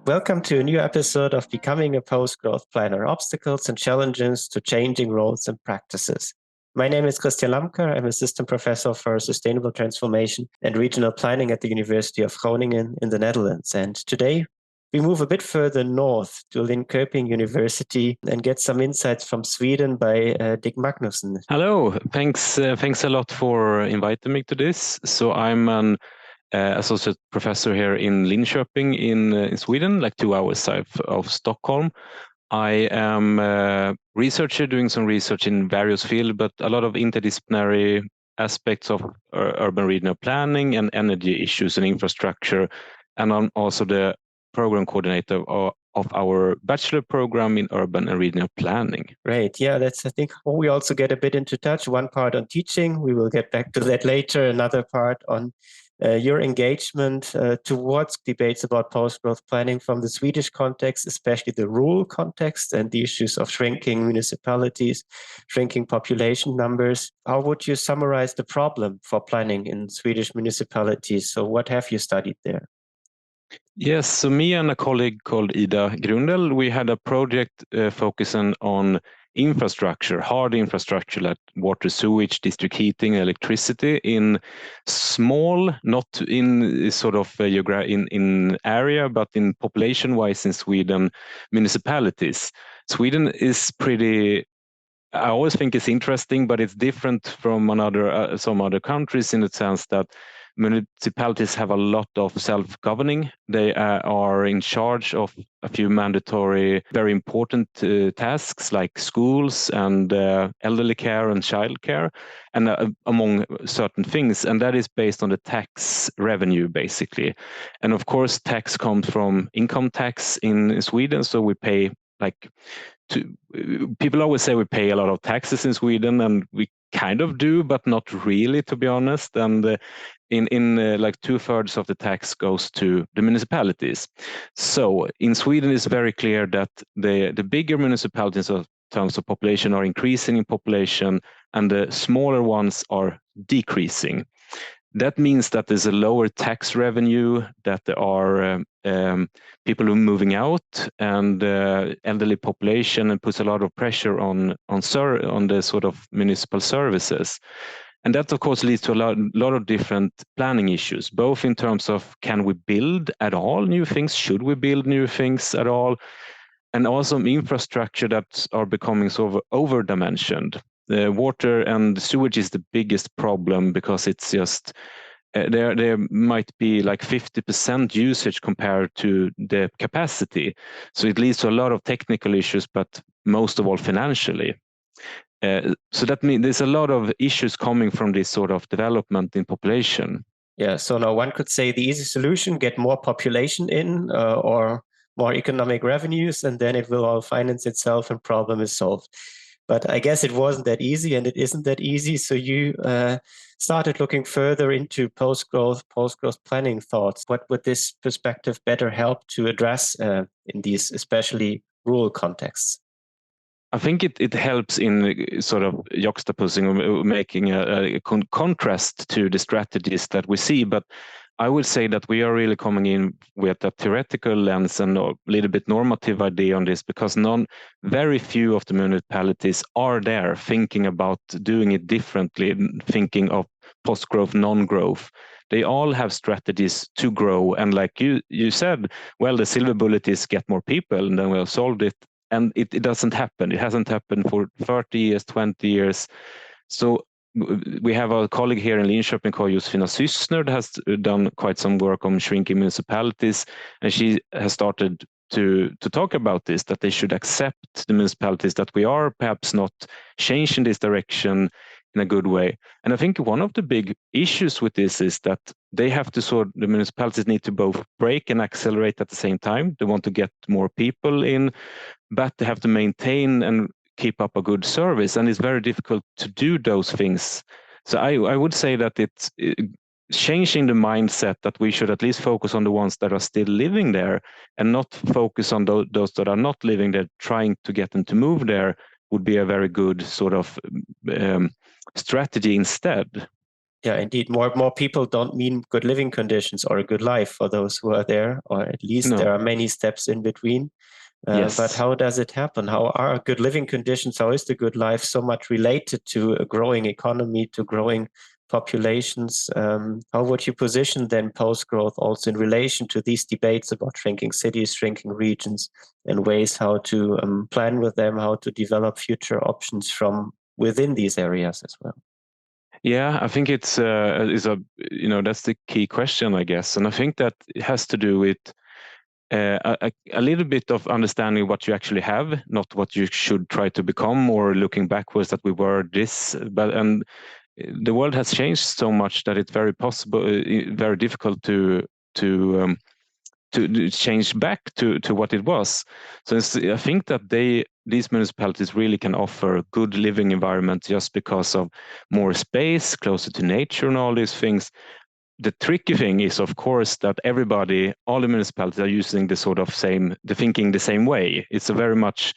Welcome to a new episode of Becoming a Post-Growth Planner, Obstacles and Challenges to Changing Roles and Practices. My name is Christian Lamker. I'm Assistant Professor for Sustainable Transformation and Regional Planning at the University of Groningen in the Netherlands. And today we move a bit further north to Linköping University and get some insights from Sweden by Dick Magnusson. Hello, thanks a lot for inviting me to this. So I'm an associate professor here in Linköping in Sweden, like 2 hours south of Stockholm. I am a researcher doing some research in various fields, but a lot of interdisciplinary aspects of urban regional planning and energy issues and infrastructure. And I'm also the program coordinator of our bachelor program in urban and regional planning. Great. Yeah, I think we also get a bit into touch. One part on teaching, we will get back to that later. Another part on your engagement towards debates about post-growth planning from the Swedish context, especially the rural context and the issues of shrinking municipalities, shrinking population numbers. How would you summarize the problem for planning in Swedish municipalities? So what have you studied there? Yes, so me and a colleague called Ida Grundel, we had a project focusing on infrastructure, hard infrastructure like water, sewage, district heating, electricity in small, not in sort of in area, but in population-wise in Sweden, municipalities. Sweden is pretty, I always think it's interesting, but it's different from some other countries in the sense that municipalities have a lot of self-governing. They are in charge of a few mandatory, very important tasks like schools and elderly care and childcare, and among certain things. And that is based on the tax revenue, basically. And of course, tax comes from income tax in Sweden, so we pay people always say we pay a lot of taxes in Sweden, and we kind of do, but not really, to be honest. And in like 2/3 of the tax goes to the municipalities. So in Sweden, it's very clear that the bigger municipalities in terms of population are increasing in population, and the smaller ones are decreasing. That means that there's a lower tax revenue, that there are people who are moving out, and elderly population, and puts a lot of pressure on the sort of municipal services. And that, of course, leads to a lot of different planning issues, both in terms of can we build at all new things, should we build new things at all, and also infrastructure that are becoming sort of over-dimensioned. The water and sewage is the biggest problem because it's just there might be like 50% usage compared to the capacity. So it leads to a lot of technical issues, but most of all financially. So that means there's a lot of issues coming from this sort of development in population. Yeah, so now one could say the easy solution, get more population in or more economic revenues, and then it will all finance itself and problem is solved. But I guess it wasn't that easy, and it isn't that easy. So you started looking further into post-growth planning thoughts. What would this perspective better help to address in these especially rural contexts? I think it helps in sort of juxtaposing or making a contrast to the strategies that we see. But I would say that we are really coming in with a theoretical lens and a little bit normative idea on this, because very few of the municipalities are there thinking about doing it differently, thinking of post-growth, non-growth. They all have strategies to grow. And like you said, well, the silver bullet is get more people, and then we'll solve it. And it doesn't happen. It hasn't happened for 30 years, 20 years. So we have a colleague here in Linköping called Josefina Syssner that has done quite some work on shrinking municipalities, and she has started to talk about this, that they should accept the municipalities, that we are perhaps not changing this direction in a good way. And I think one of the big issues with this is that the municipalities need to both brake and accelerate at the same time. They want to get more people in, but they have to maintain and keep up a good service, and it's very difficult to do those things. So I would say that it's changing the mindset that we should at least focus on the ones that are still living there and not focus on those that are not living there, trying to get them to move there would be a very good sort of strategy instead. Yeah, indeed. More people don't mean good living conditions or a good life for those who are there, or at least there are many steps in between. But how does it happen? How are good living conditions? How is the good life so much related to a growing economy, to growing populations? How would you position then post-growth also in relation to these debates about shrinking cities, shrinking regions, and ways how to plan with them, how to develop future options from within these areas as well? Yeah, I think it's that's the key question, I guess, and I think that it has to do with a little bit of understanding what you actually have, not what you should try to become, or looking backwards that we were this. And the world has changed so much that it's very very difficult to change back to what it was. So I think that these municipalities really can offer good living environment just because of more space, closer to nature, and all these things. The tricky thing is, of course, that all the municipalities are using the thinking the same way. It's a very much,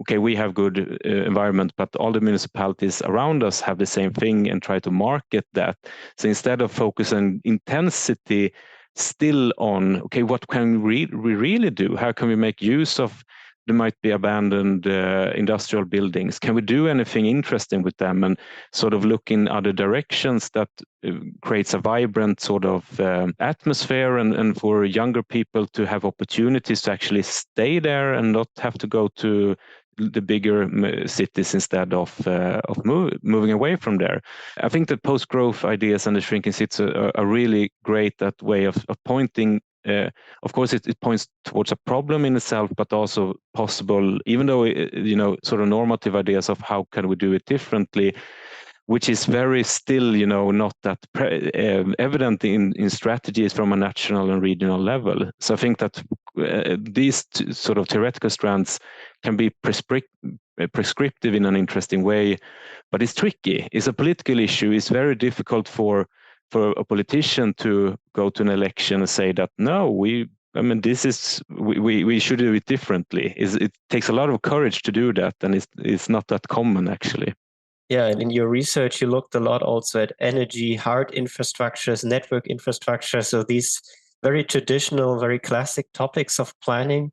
okay, we have good environment, but all the municipalities around us have the same thing and try to market that. So instead of focusing intensity still on, okay, what can we really do? How can we make use of, there might be abandoned industrial buildings. Can we do anything interesting with them, and sort of look in other directions that creates a vibrant sort of atmosphere, and for younger people to have opportunities to actually stay there and not have to go to the bigger cities instead of moving away from there. I think that post-growth ideas and the shrinking cities are really great that way of pointing. Of course, it points towards a problem in itself, but also possible, even though sort of normative ideas of how can we do it differently, which is very still, not that evident in strategies from a national and regional level. So I think that these sort of theoretical strands can be prescriptive in an interesting way, but it's tricky. It's a political issue. It's very difficult for a politician to go to an election and say that, no, we should do it differently. It takes a lot of courage to do that, and it's not that common, actually. Yeah, and in your research, you looked a lot also at energy, hard infrastructures, network infrastructure. So these very traditional, very classic topics of planning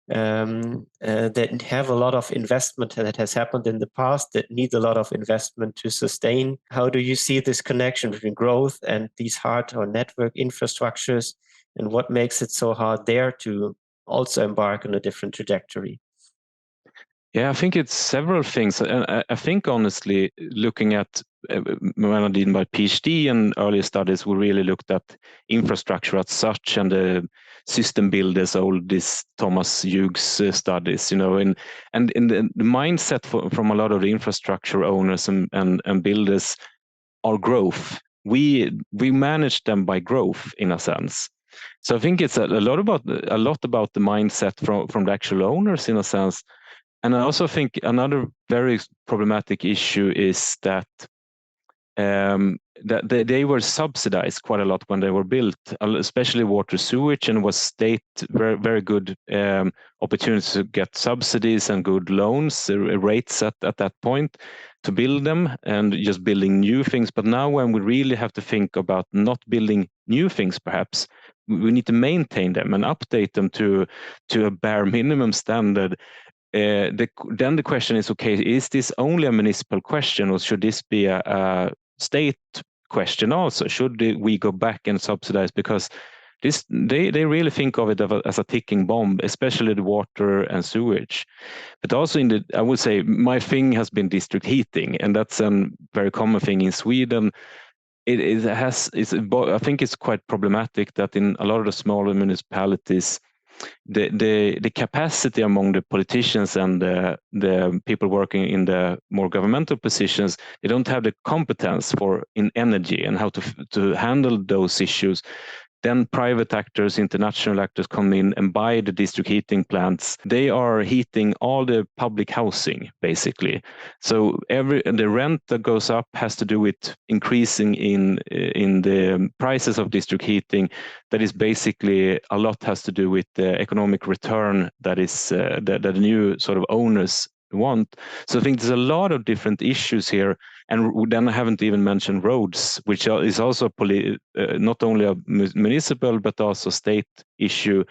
that have a lot of investment that has happened in the past, that need a lot of investment to sustain. How do you see this connection between growth and these hard or network infrastructures, and what makes it so hard there to also embark on a different trajectory? Yeah, I think it's several things. I think, honestly, looking at when I did my PhD and earlier studies, we really looked at infrastructure as such, and the system builders, all these Thomas Hughes studies, and the mindset from a lot of the infrastructure owners and builders are growth. We manage them by growth, in a sense. So I think it's a lot about the mindset from the actual owners, in a sense. And I also think another very problematic issue is that they were subsidized quite a lot when they were built, especially water, sewage, and was state very, very good opportunities to get subsidies and good loans rates at that point to build them, and just building new things. But now, when we really have to think about not building new things, perhaps we need to maintain them and update them to a bare minimum standard. Then the question is, okay, is this only a municipal question, or should this be a state question also? Should we go back and subsidize? Because they really think of it as a ticking bomb, especially the water and sewage. But also I would say my thing has been district heating, and that's a very common thing in Sweden. I think it's quite problematic that in a lot of the smaller municipalities, the capacity among the politicians and the people working in the more governmental positions, they don't have the competence in energy and how to handle those issues. Then private actors, international actors come in and buy the district heating plants. They are heating all the public housing, basically. So the rent that goes up has to do with increasing in the prices of district heating. That is basically, a lot has to do with the economic return that is that the new sort of owners want. So I think there's a lot of different issues here. And then I haven't even mentioned roads, which is also not only a municipal, but also state issue.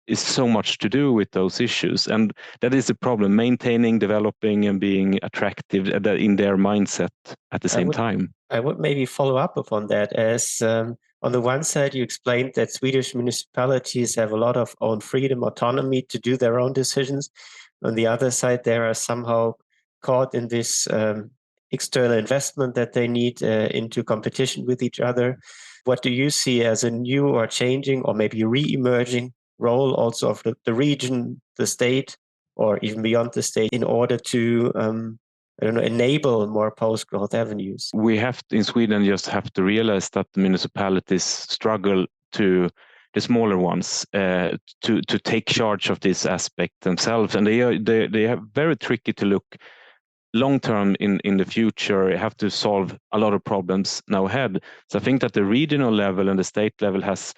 Is so much to do with those issues. And that is the problem, maintaining, developing, and being attractive in their mindset at the same time. I would maybe follow up upon that, as on the one side, you explained that Swedish municipalities have a lot of own freedom, autonomy to do their own decisions. On the other side, they are somehow caught in this external investment that they need into competition with each other. What do you see as a new or changing or maybe re-emerging role also of the region, the state, or even beyond the state in order to enable more post-growth avenues? We have to, in Sweden, just have to realize that the municipalities struggle the smaller ones to take charge of this aspect themselves, and they are very tricky to look long term in the future. Have to solve a lot of problems now ahead. So I think that the regional level and the state level has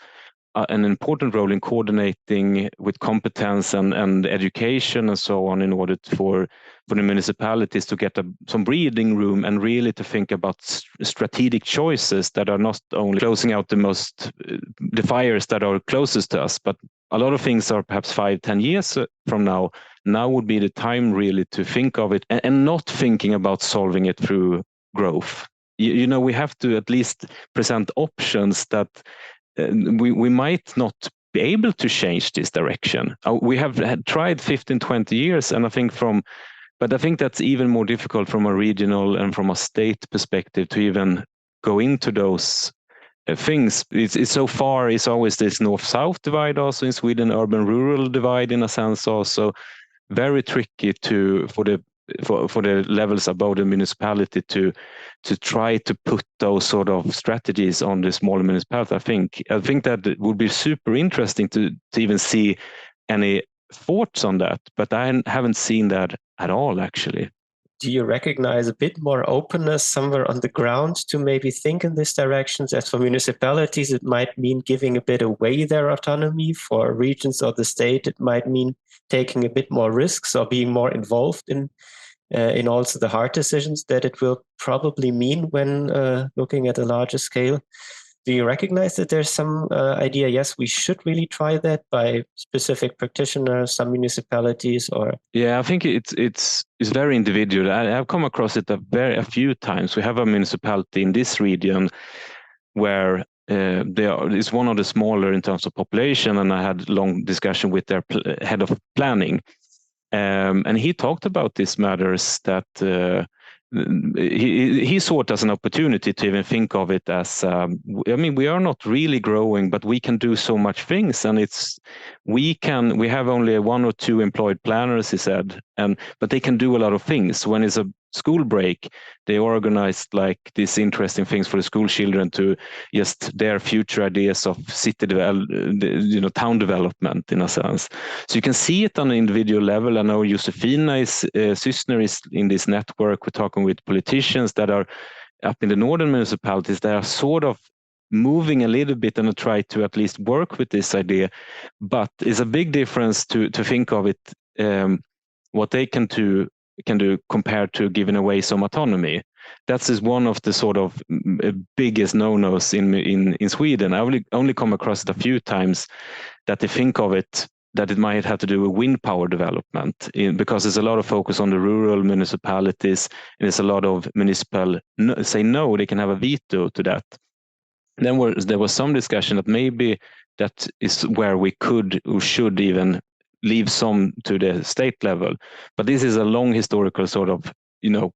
an important role in coordinating with competence and education and so on, in order for the municipalities to get some breathing room and really to think about strategic choices that are not only closing out the fires that are closest to us, but a lot of things are perhaps 5-10 years from now. Now would be the time really to think of it and not thinking about solving it through growth. We have to at least present options that we might not be able to change this direction. We have tried 15-20 years, and I think that's even more difficult from a regional and from a state perspective to even go into those things. It's so far, it's always this north-south divide also in Sweden, urban-rural divide in a sense also. Very tricky for the levels above the municipality to try to put those sort of strategies on the smaller municipalities. I think that it would be super interesting to even see any thoughts on that, but I haven't seen that at all, actually. Do you recognize a bit more openness somewhere on the ground to maybe think in these directions? As for municipalities, it might mean giving a bit away their autonomy. For regions or the state, it might mean taking a bit more risks or being more involved in also the hard decisions that it will probably mean when looking at a larger scale. Do you recognize that there's some idea, yes, we should really try that by specific practitioners, some municipalities, or? Yeah, I think it's very individual. I've come across it a few times. We have a municipality in this region where it's one of the smaller in terms of population, and I had a long discussion with their head of planning. And he talked about these matters that he saw it as an opportunity to even think of it as, we are not really growing, but we can do so much things. And we have only 1 or 2 employed planners, he said, but they can do a lot of things. When it's a school break, they organized like these interesting things for the school children to just their future ideas of city town development in a sense. So you can see it on an individual level. I know Josefina Sysner is in this network. We're talking with politicians that are up in the northern municipalities that are sort of moving a little bit and try to at least work with this idea. But it's a big difference to think of it, what they can do compared to giving away some autonomy. That is one of the sort of biggest no-nos in Sweden. I only come across it a few times that they think of it that it might have to do with wind power development, because there's a lot of focus on the rural municipalities, and there's a lot of municipal say no, they can have a veto to that. Then there was some discussion that maybe that is where we could or should even leave some to the state level. But this is a long historical sort of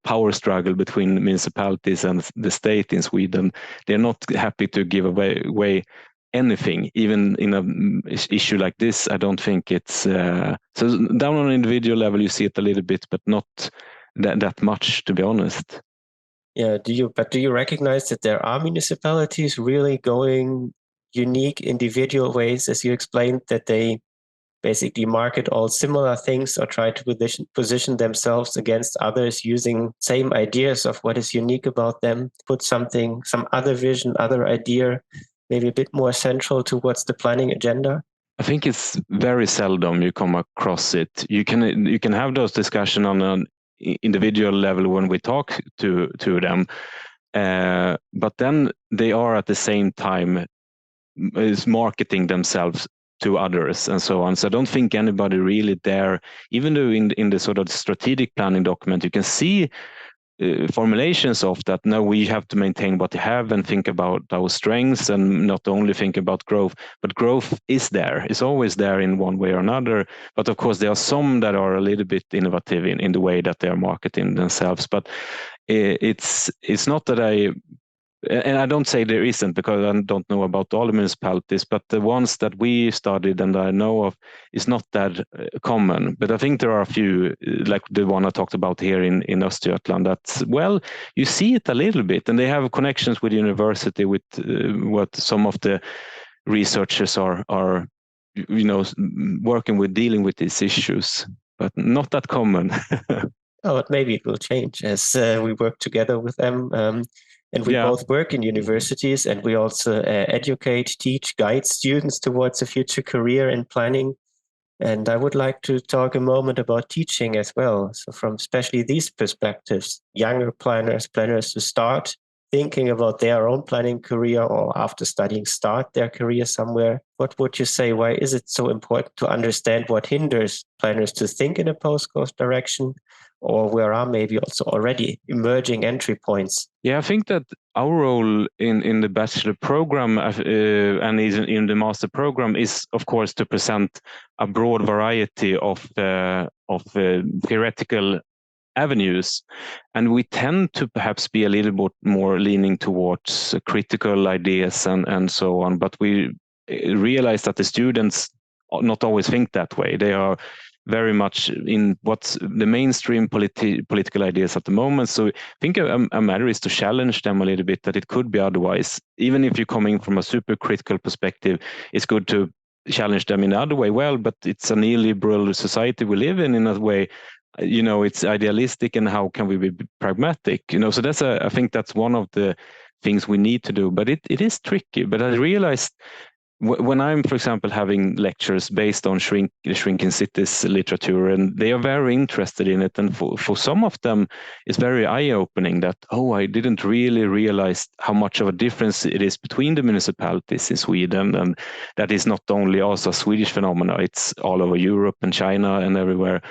power struggle between municipalities and the state in Sweden. They're not happy to give away anything, even in an issue like this. I don't think it's so down on an individual level you see it a little bit, but not that much, to be honest. Yeah, do you recognize that there are municipalities really going unique individual ways, as you explained, that they basically market all similar things or try to position themselves against others using same ideas of what is unique about them, put some other vision, other idea, maybe a bit more central towards the planning agenda? I think it's very seldom you come across it. You can have those discussions on an individual level when we talk to them, but then they are at the same time is marketing themselves to others and so on. So I don't think anybody really there, even though in the sort of strategic planning document you can see formulations of that. No, we have to maintain what we have and think about our strengths and not only think about growth, but growth is there. It's always there in one way or another. But of course, there are some that are a little bit innovative in the way that they are marketing themselves. But it's not that and I don't say there isn't, because I don't know about all the municipalities, but the ones that we studied and I know of is not that common. But I think there are a few, like the one I talked about here in Östergötland, that's, well, you see it a little bit, and they have connections with university, with what some of the researchers are working with, dealing with these issues, but not that common. Oh, but maybe it will change as we work together with them. And we both work in universities, and we also educate, teach, guide students towards a future career in planning. And I would like to talk a moment about teaching as well. So from especially these perspectives, younger planners who start thinking about their own planning career, or after studying start their career somewhere, what would you say? Why is it so important to understand what hinders planners to think in a post-grad direction? Or where are maybe also already emerging entry points? Yeah, I think that our role in the bachelor program and in the master program is, of course, to present a broad variety of theoretical avenues, and we tend to perhaps be a little bit more leaning towards critical ideas and so on. But we realize that the students not always think that way. They are very much in what's the mainstream political ideas at the moment. So I think a matter is to challenge them a little bit, that it could be otherwise. Even if you're coming from a super critical perspective, it's good to challenge them in the other way. Well, but it's a neoliberal society we live in a way. It's idealistic, and how can we be pragmatic? So that's I think that's one of the things we need to do. But it is tricky. But I realized when I'm, for example, having lectures based on shrinking cities literature, and they are very interested in it, and for some of them, it's very eye-opening that, oh, I didn't really realize how much of a difference it is between the municipalities in Sweden, and that is not only also a Swedish phenomena, it's all over Europe and China and everywhere.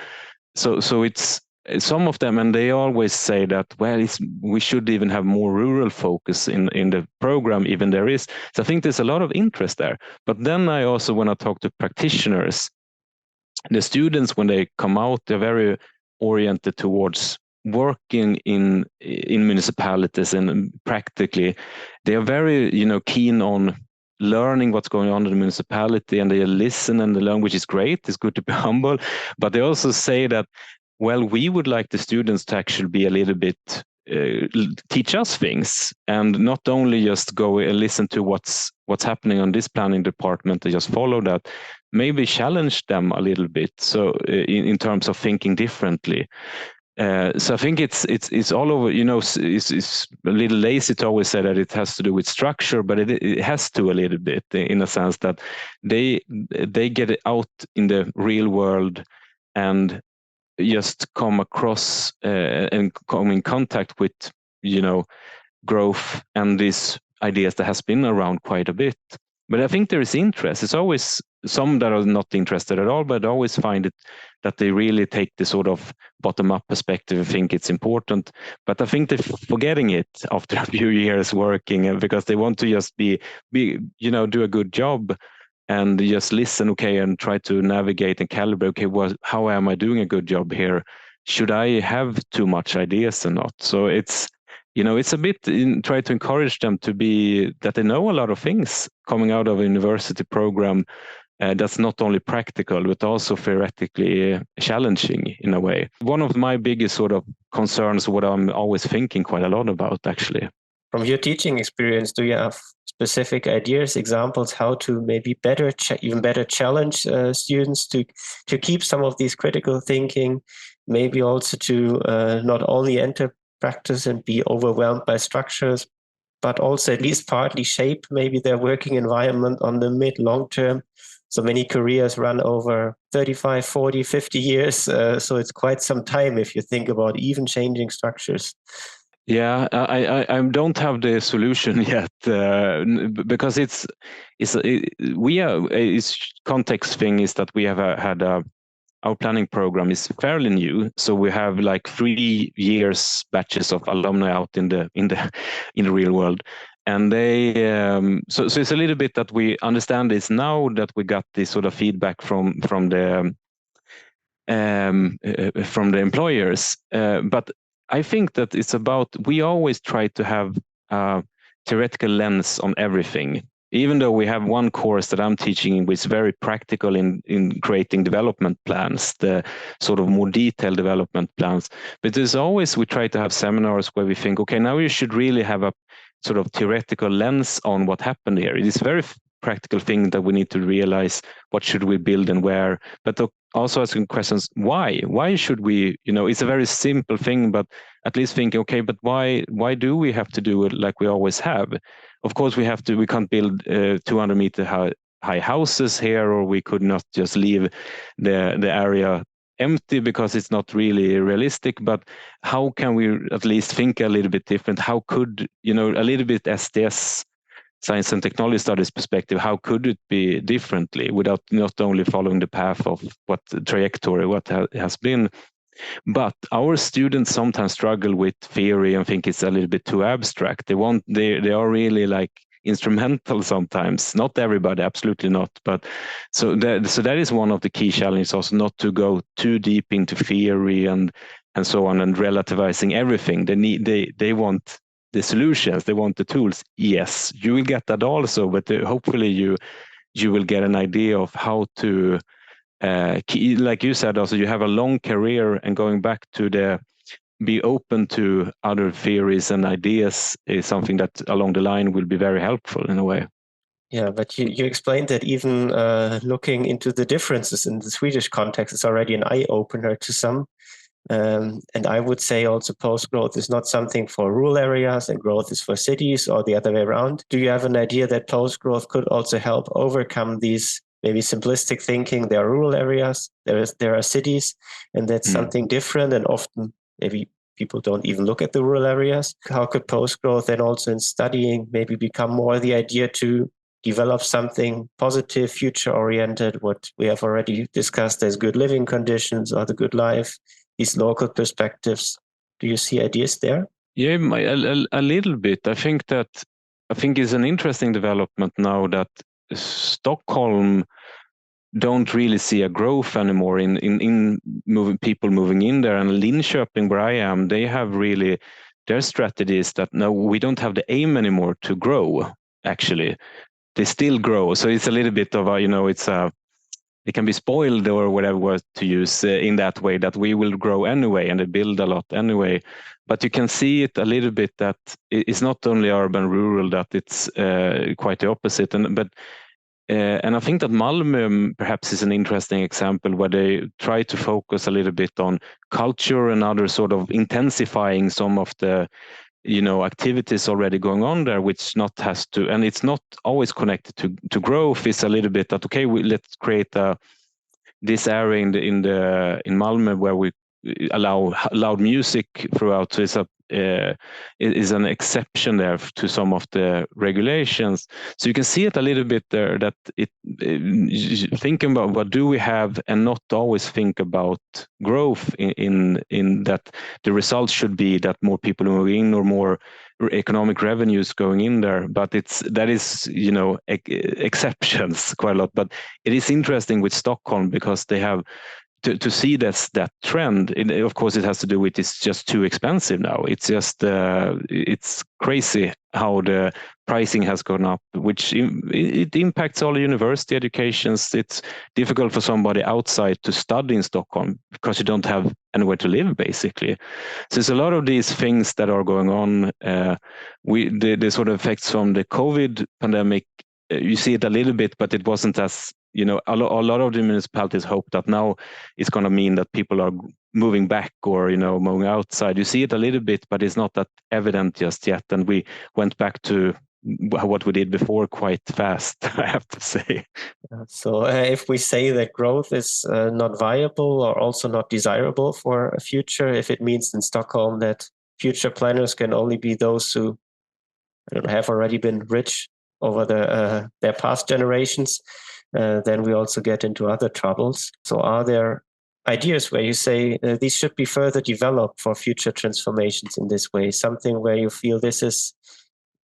So it's some of them, and they always say that, well, we should even have more rural focus in the program, even there is. So I think there's a lot of interest there. But then I also, when I talk to practitioners, the students, when they come out, they're very oriented towards working in municipalities, and practically they are very keen on learning what's going on in the municipality, and they listen and they learn, which is great. It's good to be humble, but they also say that, well, we would like the students to actually be a little bit teach us things, and not only just go and listen to what's happening on this planning department and just follow that. Maybe challenge them a little bit, so in terms of thinking differently. So I think it's all over. It's a little lazy to always say that it has to do with structure, but it has to a little bit, in a sense that they get it out in the real world and just come across and come in contact with growth and these ideas that has been around quite a bit. But I think there is interest. It's always some that are not interested at all, but I always find it that they really take the sort of bottom-up perspective and think it's important. But I think they're forgetting it after a few years working, because they want to just be do a good job and just listen, okay, and try to navigate and calibrate, okay, well, how am I doing a good job here? Should I have too much ideas or not? So it's a bit try to encourage them to be, that they know a lot of things coming out of a university program that's not only practical, but also theoretically challenging in a way. One of my biggest sort of concerns, what I'm always thinking quite a lot about, actually. From your teaching experience, do you have specific ideas, examples, how to maybe even better challenge students to keep some of these critical thinking, maybe also to not only enter practice and be overwhelmed by structures, but also at least partly shape maybe their working environment on the mid-long term? So many careers run over 35, 40, 50 years. So it's quite some time if you think about even changing structures. Yeah, I don't have the solution yet because it's context thing is that we have had our planning program is fairly new, so we have like 3 years batches of alumni out in the real world, and they so it's a little bit that we understand this now that we got this sort of feedback from the employers, but I think that it's about, we always try to have a theoretical lens on everything. Even though we have one course that I'm teaching which is very practical in creating development plans, the sort of more detailed development plans, but there's always, we try to have seminars where we think, okay, now you should really have a sort of theoretical lens on what happened here. It is a very practical thing that we need to realize what should we build and where, but also asking questions, why should we, it's a very simple thing, but at least thinking, okay, but why do we have to do it like we always have? Of course we can't build 200-meter high houses here, or we could not just leave the area empty because it's not really realistic, but how can we at least think a little bit different? How could, a little bit SDS, science and technology studies perspective, how could it be differently without not only following the path of what the trajectory, what has been? But our students sometimes struggle with theory and think it's a little bit too abstract. They are really like instrumental sometimes. Not everybody, absolutely not. But so that is one of the key challenges, also not to go too deep into theory and so on and relativizing everything. They want the solutions, they want the tools. Yes, you will get that also, but hopefully you will get an idea of how to like you said, also you have a long career, and going back to be open to other theories and ideas is something that along the line will be very helpful in a way. Yeah, but you explained that even looking into the differences in the Swedish context is already an eye-opener to some. And I would say also post-growth is not something for rural areas and growth is for cities, or the other way around. Do you have an idea that post-growth could also help overcome these maybe simplistic thinking? There are rural areas, there are cities, and that's something different, and often maybe people don't even look at the rural areas. How could post-growth then also in studying maybe become more the idea to develop something positive, future-oriented, what we have already discussed as good living conditions or the good life, these local perspectives? Do you see ideas there? Yeah, a little bit. I think it's an interesting development now that Stockholm don't really see a growth anymore in people moving in there, and Linköping, where I am, they have really their strategy is that no, we don't have the aim anymore to grow. Actually, they still grow, so it's a little bit of a it can be spoiled or whatever word to use in that way, that we will grow anyway and they build a lot anyway. But you can see it a little bit that it's not only urban, rural, that it's quite the opposite. And I think that Malmö perhaps is an interesting example where they try to focus a little bit on culture and other sort of intensifying some of the activities already going on there, which not has to, and it's not always connected to growth. It's a little bit that let's create this area in Malmö where we allow loud music throughout. So it's is an exception there to some of the regulations. So you can see it a little bit there, that thinking about what do we have and not always think about growth in that the results should be that more people move in or more economic revenues going in there. But that is exceptions quite a lot. But it is interesting with Stockholm because they have to see that trend. Of course, it has to do with it's just too expensive now. It's just it's crazy how the pricing has gone up, which it impacts all university educations. It's difficult for somebody outside to study in Stockholm because you don't have anywhere to live, basically. So there's a lot of these things that are going on. The sort of effects from the COVID pandemic, you see it a little bit, but it wasn't as a lot of the municipalities hope that now it's going to mean that people are moving back or moving outside. You see it a little bit, but it's not that evident just yet. And we went back to what we did before quite fast, I have to say. So if we say that growth is not viable or also not desirable for a future, if it means in Stockholm that future planners can only be those who have already been rich over their past generations, then we also get into other troubles. So are there ideas where you say these should be further developed for future transformations in this way? Something where you feel this is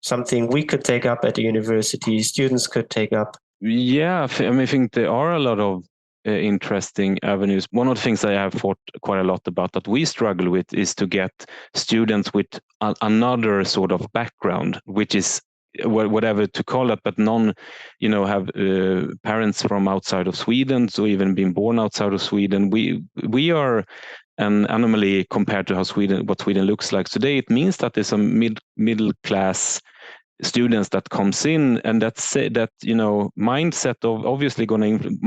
something we could take up at the university, students could take up? Yeah, I think there are a lot of interesting avenues. One of the things I have thought quite a lot about that we struggle with is to get students with another sort of background, which is whatever to call it, but have parents from outside of Sweden, so even been born outside of Sweden. We are an anomaly compared to what Sweden looks like today. It means that there's some middle class students that comes in, and that mindset of obviously going to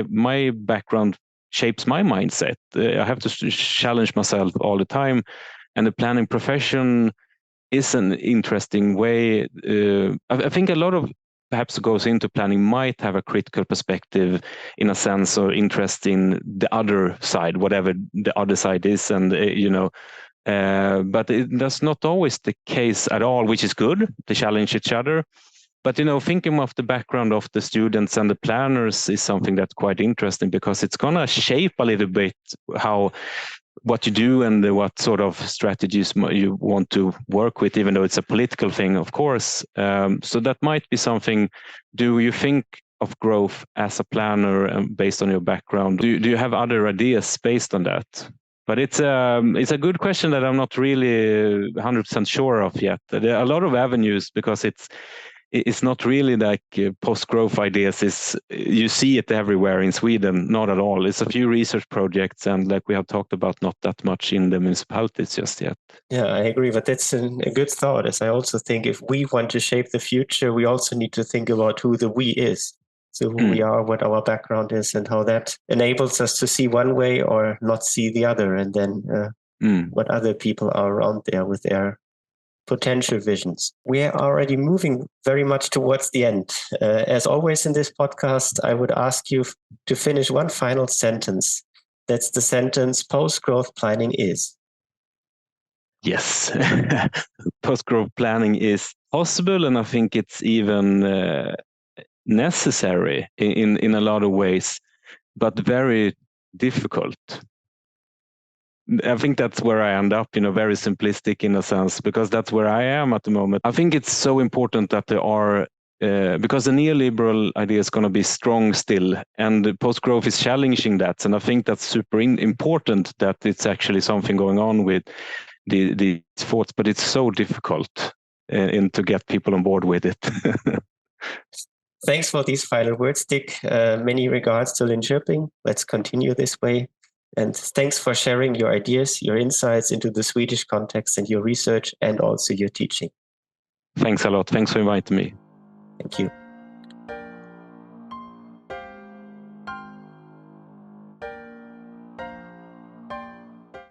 my background shapes my mindset. I have to challenge myself all the time, and the planning profession is an interesting way. I think a lot of perhaps goes into planning might have a critical perspective in a sense, or interest in the other side, whatever the other side is, and but that's not always the case at all, which is good to challenge each other. But thinking of the background of the students and the planners is something that's quite interesting, because it's going to shape a little bit what you do and what sort of strategies you want to work with, even though it's a political thing, of course. So that might be something. Do you think of growth as a planner based on your background? Do you have other ideas based on that? But it's a good question that I'm not really 100% sure of yet. There are a lot of avenues, because it's not really like post-growth ideas. You see it everywhere in Sweden, not at all. It's a few research projects, and like we have talked about, not that much in the municipalities just yet. Yeah, I agree, but that's a good thought, as I also think if we want to shape the future, we also need to think about who the we is. So who we are, what our background is, and how that enables us to see one way or not see the other, and then what other people are around there with their potential visions. We are already moving very much towards the end. As always in this podcast, I would ask you to finish one final sentence. That's the sentence, post-growth planning is. Yes, post-growth planning is possible, and I think it's even necessary in a lot of ways, but very difficult. I think that's where I end up, very simplistic in a sense, because that's where I am at the moment. I think it's so important that there are, because the neoliberal idea is going to be strong still, and post-growth is challenging that. And I think that's super important that it's actually something going on with the thoughts, but it's so difficult to get people on board with it. Thanks for these final words, Dick. Many regards to Linköping. Let's continue this way. And thanks for sharing your ideas, your insights into the Swedish context and your research, and also your teaching. Thanks a lot. Thanks for inviting me. Thank you.